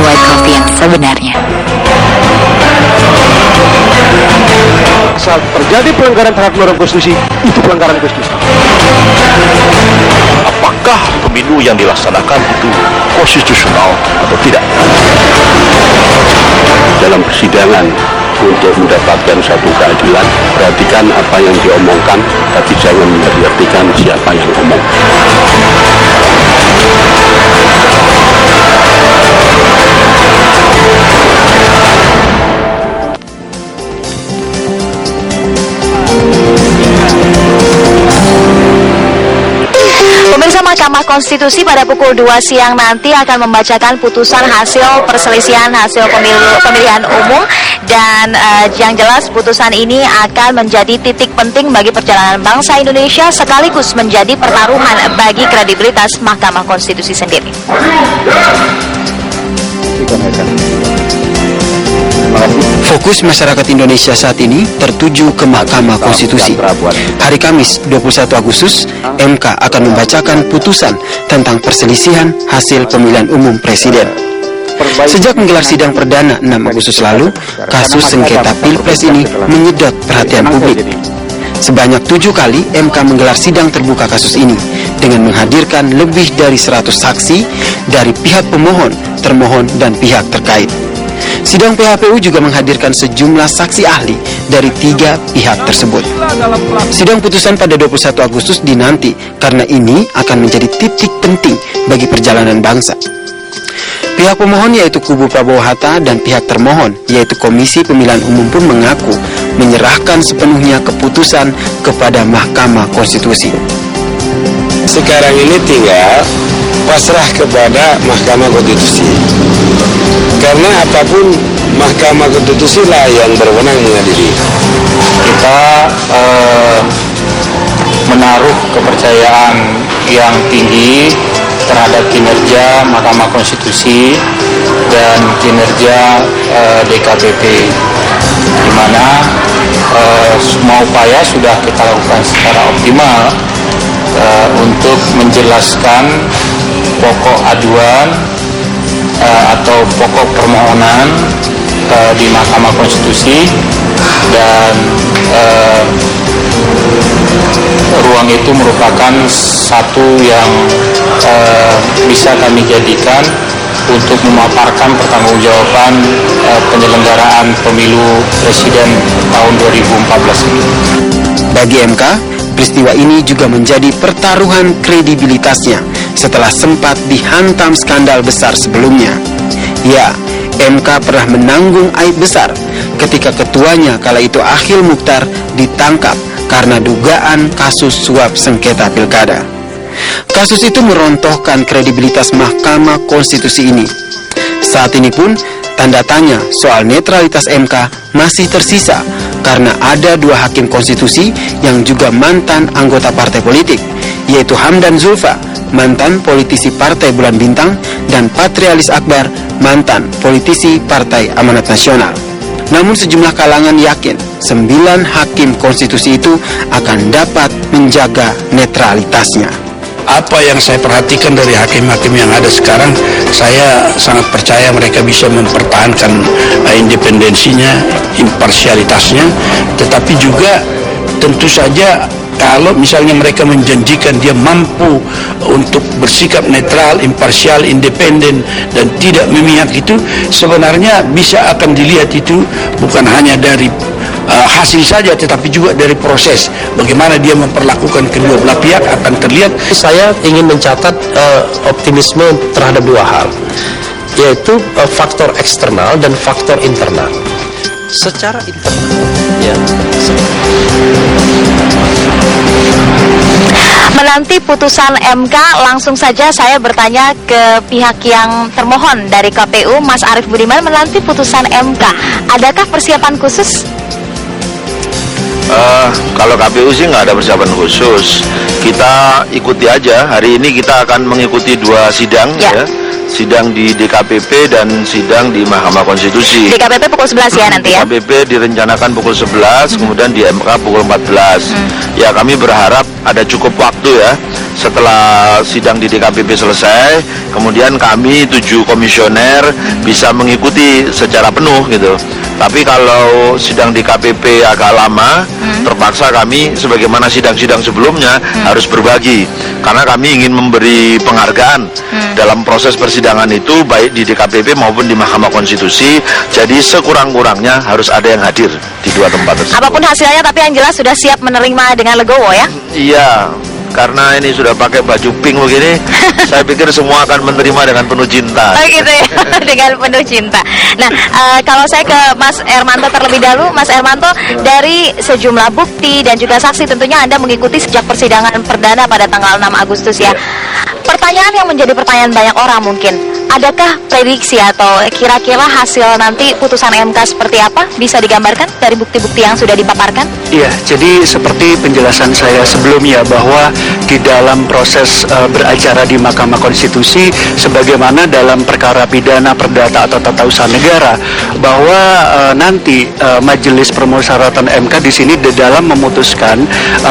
White Coffee yang sebenarnya. Saat terjadi pelanggaran terhadap norma konstitusi, itu pelanggaran konstitusi. Apakah pemilu yang dilaksanakan itu konstitusional atau tidak? Dalam persidangan untuk mendapatkan satu keadilan, perhatikan apa yang diomongkan, tapi jangan mengertikan siapa yang ngomong. Pemirsa, Mahkamah Konstitusi pada pukul 2 siang nanti akan membacakan putusan hasil perselisihan hasil pemilihan umum dan yang jelas putusan ini akan menjadi titik penting bagi perjalanan bangsa Indonesia sekaligus menjadi pertaruhan bagi kredibilitas Mahkamah Konstitusi sendiri. Fokus masyarakat Indonesia saat ini tertuju ke Mahkamah Konstitusi. Hari Kamis 21 Agustus, MK akan membacakan putusan tentang perselisihan hasil pemilihan umum presiden. Sejak menggelar sidang perdana 6 Agustus lalu, kasus sengketa Pilpres ini menyedot perhatian publik. Sebanyak 7 kali MK menggelar sidang terbuka kasus ini dengan menghadirkan lebih dari 100 saksi dari pihak pemohon, termohon, dan pihak terkait. Sidang PHPU juga menghadirkan sejumlah saksi ahli dari 3 pihak tersebut. Sidang putusan pada 21 Agustus dinanti karena ini akan menjadi titik penting bagi perjalanan bangsa. Pihak pemohon yaitu kubu Prabowo Hatta dan pihak termohon yaitu Komisi Pemilihan Umum pun mengaku menyerahkan sepenuhnya keputusan kepada Mahkamah Konstitusi. Sekarang ini tinggal pasrah kepada Mahkamah Konstitusi. Karena apapun Mahkamah Konstitusi lah yang berwenang mengadili. Kita menaruh kepercayaan yang tinggi terhadap kinerja Mahkamah Konstitusi dan kinerja DKPP, di mana semua upaya sudah kita lakukan secara optimal untuk menjelaskan pokok aduan atau pokok permohonan di Mahkamah Konstitusi, dan ruang itu merupakan satu yang bisa kami jadikan untuk memaparkan pertanggungjawaban penyelenggaraan pemilu presiden tahun 2014 ini. Bagi MK, peristiwa ini juga menjadi pertaruhan kredibilitasnya setelah sempat dihantam skandal besar sebelumnya. Ya, MK pernah menanggung aib besar ketika ketuanya kala itu Akhil Mukhtar ditangkap karena dugaan kasus suap sengketa pilkada. Kasus itu merontohkan kredibilitas Mahkamah Konstitusi ini. Saat ini pun tanda tanya soal netralitas MK masih tersisa karena ada 2 hakim konstitusi yang juga mantan anggota partai politik, yaitu Hamdan Zulfa, mantan politisi Partai Bulan Bintang, dan Patrialis Akbar, mantan politisi Partai Amanat Nasional. Namun sejumlah kalangan yakin 9 hakim konstitusi itu akan dapat menjaga netralitasnya. Apa yang saya perhatikan dari hakim-hakim yang ada sekarang, saya sangat percaya mereka bisa mempertahankan independensinya, imparsialitasnya, tetapi juga tentu saja kalau misalnya mereka menjanjikan dia mampu untuk bersikap netral, imparsial, independen, dan tidak memihak, itu sebenarnya bisa akan dilihat itu bukan hanya dari hasil saja, tetapi juga dari proses bagaimana dia memperlakukan kedua belah pihak akan terlihat. Saya ingin mencatat optimisme terhadap 2 hal, yaitu faktor eksternal dan faktor internal. Secara internal, ya, Menanti putusan MK, langsung saja saya bertanya ke pihak yang termohon dari KPU, Mas Arief Budiman. Menanti putusan MK, adakah persiapan khusus? Kalau KPU sih nggak ada persiapan khusus. Kita ikuti aja. Hari ini kita akan mengikuti 2 sidang, ya. sidang di DKPP dan sidang di Mahkamah Konstitusi. DKPP pukul 11 ya nanti ya? DKPP direncanakan pukul 11, kemudian di MK pukul 14. Ya, kami berharap ada cukup waktu ya setelah sidang di DKPP selesai, kemudian kami 7 komisioner bisa mengikuti secara penuh gitu. Tapi kalau sidang di KPP agak lama, terpaksa kami sebagaimana sidang-sidang sebelumnya harus berbagi. Karena kami ingin memberi penghargaan dalam proses persidangan itu, baik di DKPP maupun di Mahkamah Konstitusi. Jadi sekurang-kurangnya harus ada yang hadir di 2 tempat tersebut. Apapun hasilnya, tapi yang jelas sudah siap menerima dengan legowo ya? Iya, karena ini sudah pakai baju pink begini, saya pikir semua akan menerima dengan penuh cinta. Oh gitu ya, dengan penuh cinta. Nah, kalau saya ke Mas Ermanto terlebih dahulu, Mas Ermanto, dari sejumlah bukti dan juga saksi tentunya Anda mengikuti sejak persidangan perdana pada tanggal 6 Agustus ya. Pertanyaan yang menjadi pertanyaan banyak orang mungkin, adakah prediksi atau kira-kira hasil nanti putusan MK seperti apa? Bisa digambarkan dari bukti-bukti yang sudah dipaparkan? Iya, jadi seperti penjelasan saya sebelumnya bahwa di dalam proses beracara di Mahkamah Konstitusi, sebagaimana dalam perkara pidana perdata atau tata usaha negara, bahwa nanti Majelis Permusyawaratan MK di sini di dalam memutuskan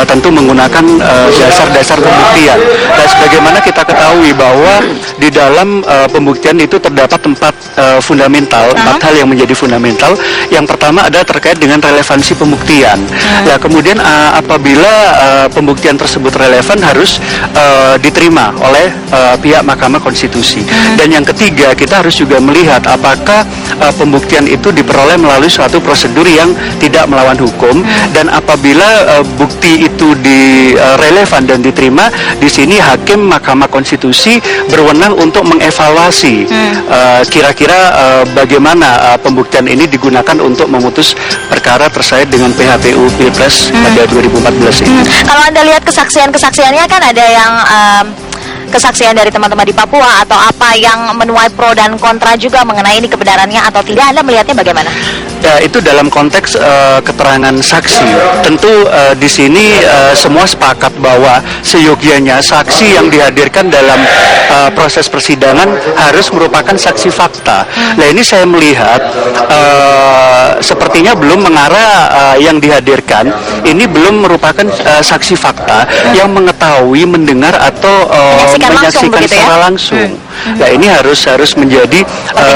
tentu menggunakan dasar-dasar pembuktian. Dan sebagaimana kita ketahui bahwa di dalam pembuktian itu terdapat 4 fundamental, 4 hal yang menjadi fundamental. Yang pertama adalah terkait dengan relevansi pembuktian. Nah, kemudian apabila pembuktian tersebut relevan harus diterima oleh pihak Mahkamah Konstitusi. Dan yang ketiga, kita harus juga melihat apakah pembuktian itu diperoleh melalui suatu prosedur yang tidak melawan hukum. Dan apabila bukti itu relevan dan diterima, di sini hakim Mahkamah Konstitusi berwenang untuk mengevaluasi kira-kira bagaimana pembuktian ini digunakan untuk memutus perkara terkait dengan PHPU Pilpres pada 2014 ini. Kalau Anda lihat kesaksian-kesaksiannya kan ada yang kesaksian dari teman-teman di Papua atau apa yang menuai pro dan kontra juga mengenai ini kebenarannya atau tidak, Anda melihatnya bagaimana? Ya, itu dalam konteks keterangan saksi. Tentu di sini semua sepakat bahwa seyogianya saksi yang dihadirkan dalam proses persidangan harus merupakan saksi fakta. Nah, ini saya melihat sepertinya belum mengarah yang dihadirkan ini belum merupakan saksi fakta yang mengetahui, mendengar atau menyaksikan secara langsung. Nah, ini harus menjadi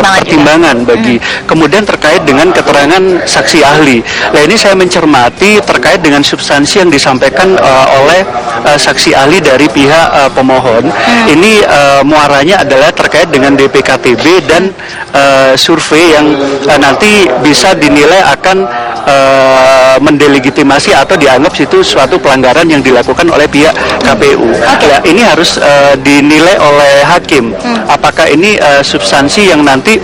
pertimbangan bagi. Kemudian terkait dengan keterangan saksi ahli. Nah, ini saya mencermati terkait dengan substansi yang disampaikan oleh saksi ahli dari pihak pemohon. Ini muaranya adalah terkait dengan DPKTB dan survei yang nanti bisa dinilai akan mendelegitimasi atau dianggap situ suatu pelanggaran yang dilakukan oleh pihak KPU. Ya, ini harus dinilai oleh hakim. Apakah ini substansi yang nanti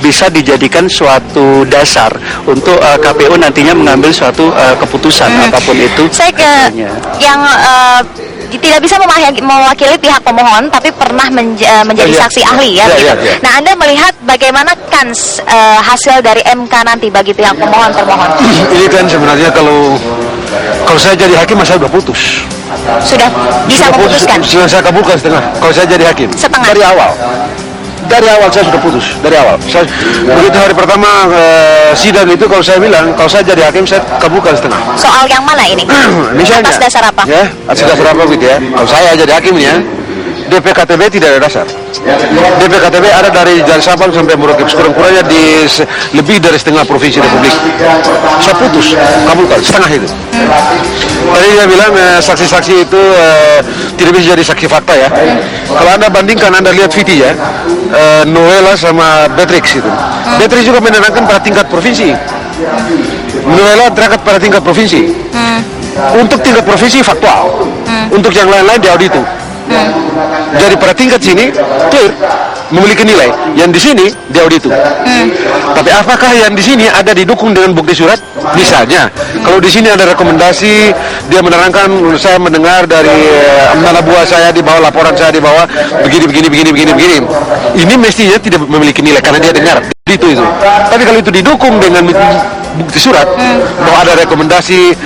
bisa dijadikan suatu dasar untuk KPU nantinya mengambil suatu keputusan apapun itu. Saya ke yang tidak bisa mewakili pihak pemohon tapi pernah menjadi saksi ahli ya, gitu. Nah, Anda melihat bagaimana kans hasil dari MK nanti bagi pihak pemohon-termohon? Ini kan sebenarnya kalau saya jadi hakim saya sudah putus. Sudah bisa memutuskan? Sudah saya kabulkan setengah. Kalau saya jadi hakim Setengah? Dari awal saya sudah putus. Dari awal. Begitu hari pertama sidang itu kalau saya bilang kalau saya jadi hakim saya kabulkan setengah. Soal yang mana ini? Misalnya, atas dasar apa? Ya, atas dasar apa gitu ya. Kalau saya jadi hakimnya, DPKTB tidak ada dasar. DPKTB ada dari Sabang sampai Merauke, sekurang-kurangnya di lebih dari setengah provinsi Republik. Saya putus, kabulkan setengah itu. Tadi dia bilang saksi-saksi itu tidak bisa jadi saksi fakta ya. Kalau Anda bandingkan, Anda lihat VT ya, Noella sama Beatrix itu. Beatrix juga menerangkan pada tingkat provinsi. Noella terangkat pada tingkat provinsi. Untuk tingkat provinsi faktual. Untuk yang lain-lain di audit itu. Jadi pada tingkat sini clear, memiliki nilai. Yang di sini di audit itu. Tapi apakah yang di sini ada didukung dengan bukti surat? Misalnya, kalau di sini ada rekomendasi, dia menerangkan, saya mendengar dari anak buah saya di bawah, laporan saya di bawah, begini. Ini mestinya tidak memiliki nilai karena dia dengar itu. Tapi kalau itu didukung dengan bukti surat bahwa ada rekomendasi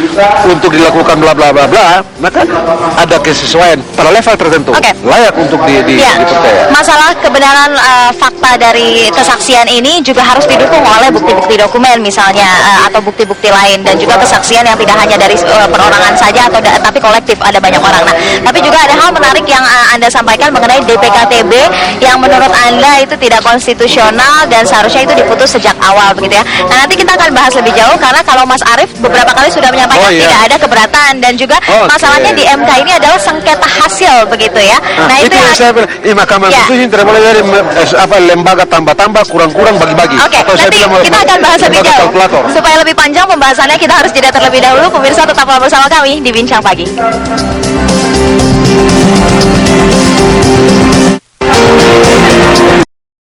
untuk dilakukan bla bla bla bla, maka ada kesesuaian pada level tertentu layak untuk dipercaya. Masalah kebenaran fakta dari kesaksian ini juga harus didukung oleh bukti-bukti dokumen misalnya atau bukti-bukti lain, dan juga kesaksian yang tidak hanya dari perorangan saja atau tapi kolektif, ada banyak orang. Nah, tapi juga ada hal menarik yang Anda sampaikan mengenai DPKTB yang menurut Anda itu tidak konstitusional dan seharusnya itu diputus sejak awal begitu ya. Nah, nanti kita akan bahas lebih jauh karena kalau Mas Arief beberapa kali sudah menyampaikan tidak ada keberatan, dan juga masalahnya di MK ini adalah sengketa hasil begitu ya. Nah, itu yang saya bilang, Mahkamah Konstitusi tidak boleh dari lembaga tambah-tambah, kurang-kurang, bagi-bagi. Oke, nanti kita akan bahas lebih jauh. Supaya lebih panjang pembahasannya, kita harus jeda terlebih dahulu. Pemirsa, tetaplah bersama kami di Bincang Pagi.